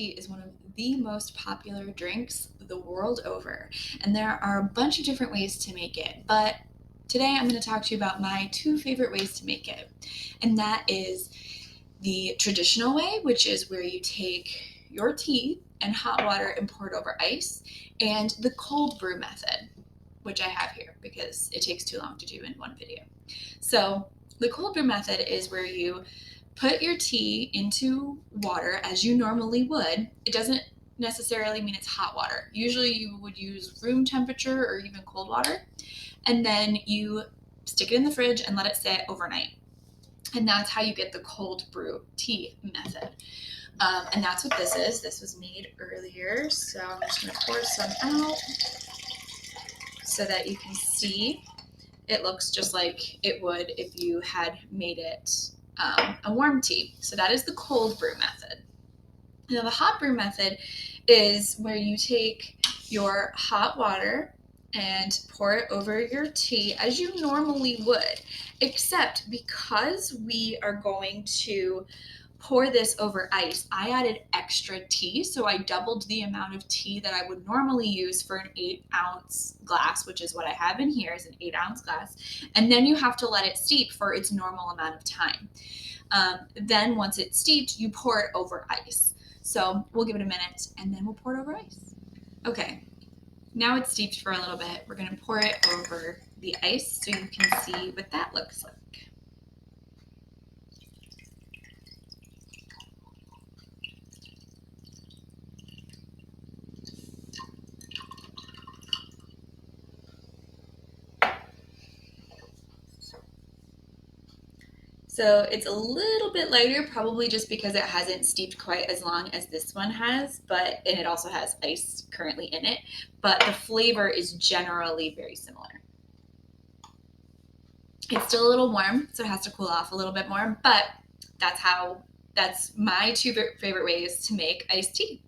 tea is one of the most popular drinks the world over, and there are a bunch of different ways to make it. But today I'm going to talk to you about my two favorite ways to make it, and that is the traditional way, which is where you take your tea and hot water and pour it over ice, and the cold brew method, which I have here because it takes too long to do in one video. So the cold brew method is where you put your tea into water as you normally would. It doesn't necessarily mean it's hot water. Usually you would use room temperature or even cold water, and then you stick it in the fridge and let it sit overnight. And that's how you get the cold brew tea method. And that's what this is. This was made earlier, so I'm just going to pour some out so that you can see. It looks just like it would if you had made it a warm tea. So that is the cold brew method. Now the hot brew method is where you take your hot water and pour it over your tea as you normally would, except because we are going to pour this over ice, I added extra tea. So I doubled the amount of tea that I would normally use for an 8-ounce glass, which is what I have in here is an 8-ounce glass. And then you have to let it steep for its normal amount of time. Then once it's steeped, you pour it over ice. So we'll give it a minute and then we'll pour it over ice. Okay, now it's steeped for a little bit. We're gonna pour it over the ice so you can see what that looks like. So it's a little bit lighter, probably just because it hasn't steeped quite as long as this one has, and it also has ice currently in it, but the flavor is generally very similar. It's still a little warm, so it has to cool off a little bit more, but that's my two favorite ways to make iced tea.